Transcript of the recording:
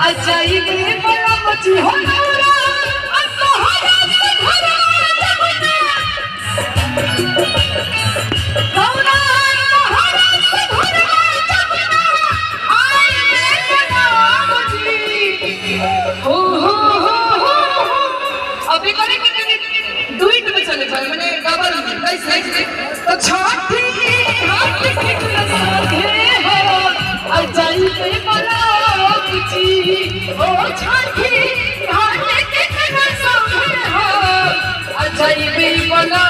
अजाइबे बड़ा मची हो गौरा असहारा से घरा जमुना गौरा असहारा से घरा जमुना आई में नाम जी हो अभी करे डुइट में चले जाए मैंने डबल कैसे तो छाती हाथ के साथे हो अजाइबे बड़ा ओ छाती हाथ के साथे हो अजाइबे बड़ा